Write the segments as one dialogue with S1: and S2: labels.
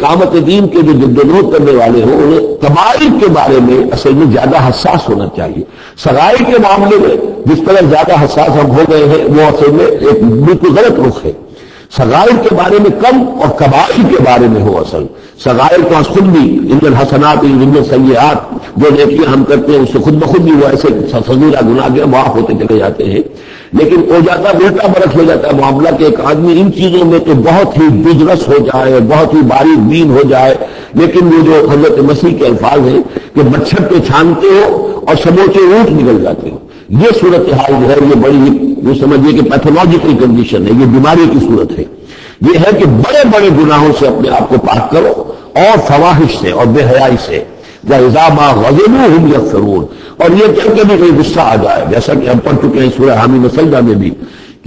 S1: اقامت دین کے جو جدوجہد کرنے والے ہوں انہیں کبائر کے بارے میں اصل میں زیادہ حساس ہونا چاہیے. صغائر کے معاملے میں جس طرح زیادہ حساس ہم ہو گئے ہیں وہ اصل میں ایک بالکل غلط رخ ہے. صغائر کے بارے میں کم اور کبائر کے بارے میں ہو. اصل صغائر تو خود بھی ان الحسنات ان السیئات جو نیکیاں ہم کرتے ہیں اس سے خود بخود بھی وہ ایسے صغیرہ گناہ معاف ہوتے چلے جاتے ہیں. لیکن ہو جاتا الٹا برعکس ہو جاتا ہے معاملہ کہ ایک آدمی ان چیزوں میں تو بہت ہی بجرس ہو جائے, بہت ہی باریک بین ہو جائے, لیکن وہ جو حضرت مسیح کے الفاظ ہیں کہ مچھر پہ چھانتے ہو اور سموچے اونٹ نکل جاتے ہو, یہ صورتحال جو ہے یہ بڑی یہ سمجھیے کہ پیتھولوجیکل کنڈیشن ہے, یہ بیماری کی صورت ہے. یہ ہے کہ بڑے بڑے گناہوں سے اپنے آپ کو پاک کرو اور فواحش سے اور بے حیائی سے. وَإِذَا مَا غَضِبُوا هُمْ يَغْفِرُونَ, اور یہ کہ کبھی کوئی غصہ آ جائے جیسا کہ ہم پڑھ چکے ہیں سورہ حامیم سجدہ میں بھی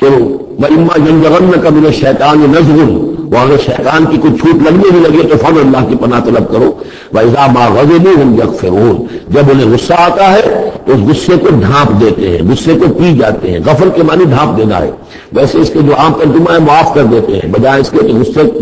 S1: کہ وَإِمَّا يَنزَغَنَّكَ مِنَ الشَّيْطَانِ نَزْغٌ, وہ اگر شیطان کی کوئی چھوٹ لگنے بھی لگے تو فوراً اللہ کی پناہ طلب کرو. وَإِذَا مَا غَضِبُوا هُمْ يَغْفِرُونَ, جب انہیں غصہ آتا ہے تو اس غصے کو ڈھانپ دیتے ہیں, غصے کو پی جاتے ہیں. غفل کے معنی ڈھانپ دینا ہے, ویسے اس کے جو عام ترجمہ ہے معاف کر دیتے ہیں, بجائے اس کے کہ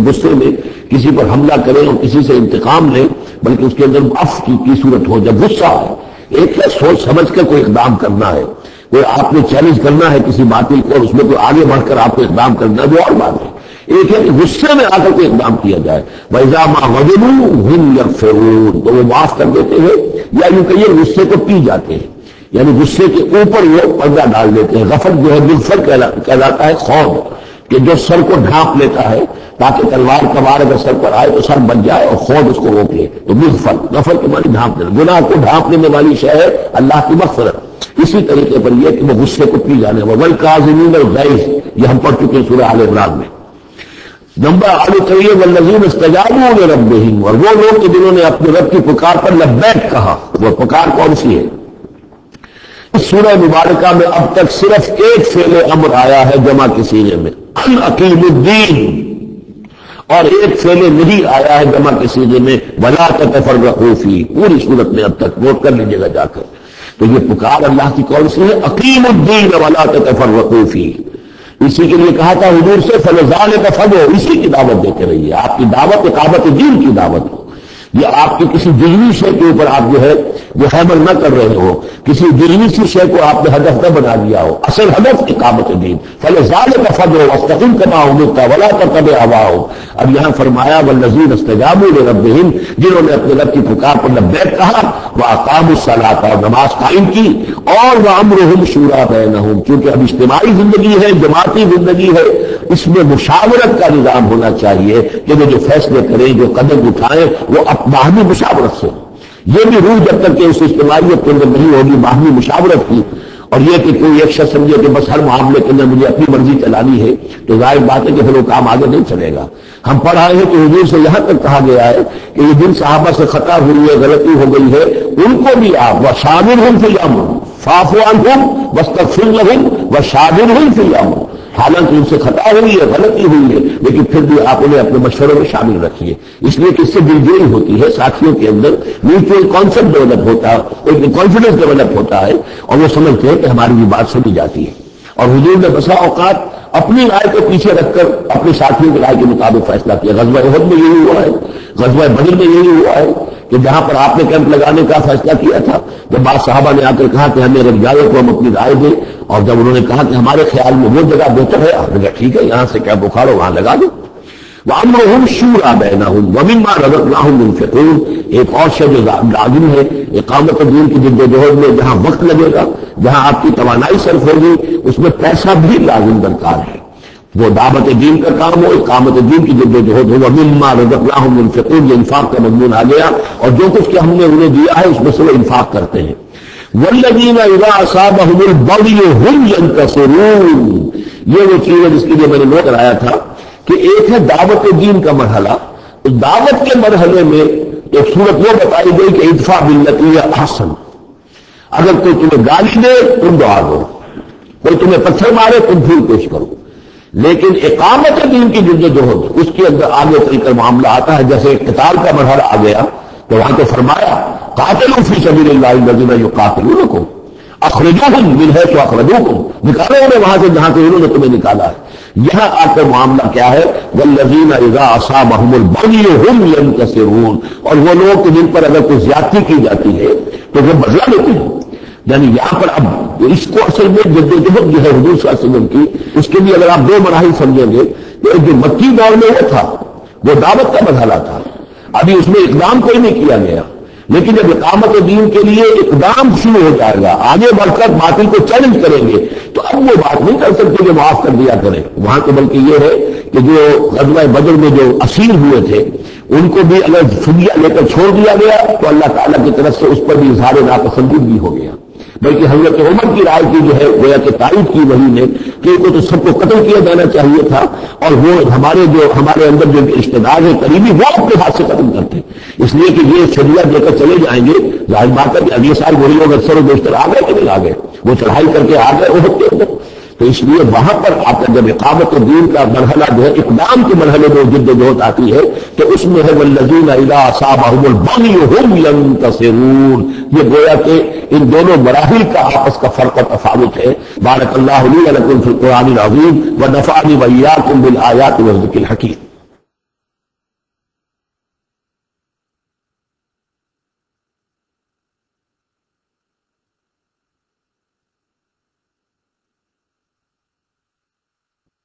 S1: غصے میں کسی پر حملہ کریں اور کسی سے انتقام لیں, بلکہ اس کے اندر عفو کی صورت ہو. جب غصہ ہے ایک ہے سوچ سمجھ کر کوئی اقدام کرنا ہے, کوئی آپ نے چیلنج کرنا ہے کسی باطل کو اور اس میں کوئی آگے بڑھ کر آپ کو اقدام کرنا ہے, وہ اور بات ہے. ایک ہے کہ غصے میں آ کر کوئی اقدام کیا جائے. وَإِذَا مَا غَضِبُوا هُمْ يَغْفِرُونَ, تو وہ معاف کر دیتے ہیں, یا یوں کہیے غصے کو پی جاتے ہیں, یعنی غصے کے اوپر وہ پردہ ڈال دیتے ہیں. غفل جو ہے مغفر کہلاتا ہے خوف, کہ جو سر کو ڈھانپ لیتا ہے تاکہ تلوار کا وار اگر سر پر آئے تو سر بچ جائے اور خود اس کو روک لے, تو مغفل. غفل کے معنی ڈھانپ دینا, گناہ کو ڈھانپ لینے والی شے ہے اللہ کی مغفرت. اسی طریقے پر یہ کہ وہ غصے کو پی جانے والا. وَالْكَاظِمِينَ الْغَيْظَ, یہ ہم پڑھ چکے ہیں سورہ آل عمران میں. نمبر آگے چلیے وَالَّذِينَ اسْتَجَابُوا لِرَبِّهِمْ, اور وہ لوگ کہ جنہوں نے اپنے رب کی پکار پر لبیک کہا. وہ پکار کون سی ہے؟ اس سورہ مبارکہ میں اب تک صرف ایک فعل امر آیا ہے جمع کے سیغے میں, ان اقیم الدین, اور ایک فعل نہیں آیا ہے جمع کے سیغے میں ولا تتفرقوا فیہ. پوری صورت میں اب تک نوٹ کر لیجیے گا جا کر. تو یہ پکار اللہ کی کون سی ہے؟ اقیم الدین ولا تتفرقوا فیہ. اسی کے لیے کہا تھا حضور سے فلذلک فدعوا, اسی کی دعوت دیتے رہیے. آپ کی دعوت اقامت دین کی دعوت ہو, یہ آپ کی کسی جزوی شے کے اوپر آپ جو ہے وہ حمل نہ کر رہے ہو, کسی جزوی سی شے کو آپ نے ہدف نہ بنا دیا ہو. اصل ہدف اقامت دین. فلذلک فدعوا واستقم کما امرت ولا تتبع اهواءهم. اب یہاں فرمایا والذین استجابوا لربهم, جنہوں نے اپنے رب کی پکار پر لبیک کہا, واقاموا الصلاۃ, اور نماز قائم کی, اور وامرهم شورى بینہم, کیونکہ اب اجتماعی زندگی ہے, جماعتی زندگی ہے, اس میں مشاورت کا نظام ہونا چاہیے کہ وہ جو فیصلے کریں, جو قدم اٹھائیں, وہ باہمی مشاورت سے. یہ بھی روح جب تک کہ اس اجتماعیت کے اندر نہیں ہوگی باہمی مشاورت کی, اور یہ کہ کوئی ایک شخص سمجھے کہ بس ہر معاملے کے اندر مجھے اپنی مرضی چلانی ہے, تو ظاہر بات ہے کہ پھر وہ کام آگے نہیں چلے گا. ہم پڑھ رہے ہیں کہ حضور سے یہاں تک کہا گیا ہے کہ یہ جن صحابہ سے خطا ہوئی ہے, غلطی ہو گئی ہے, ان کو بھی آپ وشاورہم فی الامر فاعف عنہم واستغفر لہم وشاورہم فی الامر. حالانکہ ان سے خطا ہوئی ہے, غلطی ہوئی ہے, لیکن پھر بھی آپ انہیں اپنے مشورے میں شامل رکھیے, اس لیے کہ اس سے دلجوئی ہوتی ہے, ساتھیوں کے اندر میوچل کانسیپٹ ڈیولپ ہوتا ہے, ایک کانفیڈنس ڈیولپ ہوتا ہے, اور وہ سمجھتے ہیں کہ ہماری یہ بات سمجھی جاتی ہے. اور حضور نے بسا اوقات اپنی رائے کو پیچھے رکھ کر اپنے ساتھیوں کی رائے کے مطابق فیصلہ کیا. غزوہ احد میں یہی ہوا ہے, غزوہ بدر میں یہی ہوا ہے کہ جہاں پر آپ نے کیمپ لگانے کا فیصلہ کیا تھا, جب بعض صحابہ نے آ کر کہا کہ ہمیں رجالوں کو ہم اپنی رائے دیں, اور جب انہوں نے کہا کہ ہمارے خیال میں وہ جگہ بہتر ہے, آپ نے کہا ٹھیک ہے یہاں سے کیمپ اکھاڑو, وہاں لگا دو. وَأَمْرُهُمْ شُورَى بَيْنَهُمْ وَمِمَّا رَزَقْنَاهُمْ يُنْفِقُونَ. ایک اور شے جو لازم ہے اقامت دین کی جدوجہد میں, جہاں وقت لگے گا, جہاں آپ کی توانائی صرف ہوگی, اس میں پیسہ بھی لازم درکار ہے. وہ دعوت دین کا کام ہو, اقامت دین کی جدوجہد ہو. وَمِمَّا رَزَقْنَاهُمْ يُنْفِقُونَ, یہ انفاق کا مضمون آ گیا, اور جو کچھ کہ ہم نے انہیں دیا ہے اس میں سے وہ انفاق کرتے ہیں. وَالَّذِينَ إِذَا أَصَابَهُمُ الْبَغْيُ هُمْ يَنْتَصِرُونَ. یہ وہ چیز ہے جس کے لیے میں نے نوٹ کرایا تھا کہ ایک ہے دعوت دین کا مرحلہ. اس دعوت کے مرحلے میں ایک صورت وہ بتائی گئی کہ ادفع باللتی ہی احسن. اگر کوئی تمہیں گالی دے تم دعا دو, کوئی تمہیں پتھر مارے تم پھول پیش کرو. لیکن اقامت دین کی جدوجہد اس کے اندر آگے چل کر معاملہ آتا ہے. جیسے قتال کا مرحلہ آ گیا تو وہاں تو فرمایا قاتلوا فی سبیل اللہ الذین یقاتلونکم, اخرجوہم من حیث اخرجوکم، نکالو انہیں وہاں سے جہاں سے انہوں نے تمہیں نکالا ہے۔ یہاں آ کر معاملہ کیا ہے؟ والذین اذا اصابہم البغی هم ینتصرون، اور وہ لوگ جن پر اگر کوئی زیادتی کی جاتی ہے تو وہ بدلہ لیتے ہیں۔ یعنی یہاں پر اب اس کو اصل میں جدوجہد جو ہے حضور صلی اللہ علیہ وسلم کی، اس کے لیے اگر آپ دو مراحل سمجھیں گے کہ جو مکی دور میں وہ تھا وہ دعوت کا مرحلہ تھا، ابھی اس میں اقدام کوئی نہیں کیا گیا، لیکن جب اقامت دین کے لیے اقدام شروع ہو جائے گا، آگے بڑھ کر باطل کو چیلنج کریں گے، تو اب وہ بات نہیں کر سکتے کہ معاف کر دیا کریں وہاں تو، بلکہ یہ ہے کہ جو غزوہ بدر میں جو اسیر ہوئے تھے ان کو بھی اگر فدیہ لے کر چھوڑ دیا گیا تو اللہ تعالیٰ کی طرف سے اس پر بھی اظہار ناپسندیدگی ہو گیا، بلکہ حضرت عمر کی رائے کی جو ہے گویا کہ تائید کی وہی نے کہ ان کو تو سب کو قتل کیا جانا چاہیے تھا، اور وہ ہمارے اندر جو رشتے دار ہیں قریبی وہ اپنے ہاتھ سے قتل کرتے، اس لیے کہ یہ شریعت لے کر چلے جائیں گے، ظاہر بات ہے کہ اگلے سال وہی لوگ اکثر و بیشتر آ گئے کہ نہیں آ گئے، وہ چڑھائی کر کے آ گئے احد کے اندر، تو اس لیے وہاں پر آ کر جب اقامت دین کا مرحلہ جو ہے اقدام کے مرحلے میں جد و جہد آتی ہے تو اس میں ہے والذین اذا اصابہم البغی هم ینتصرون، یہ گویا کہ ان دونوں مراحل کا آپس کا فرق و تفاوت ہے۔ بارک اللہ لی ولکم فی القرآن العظیم ونفعنی وإیاکم بالآیات والذکر الحکیم۔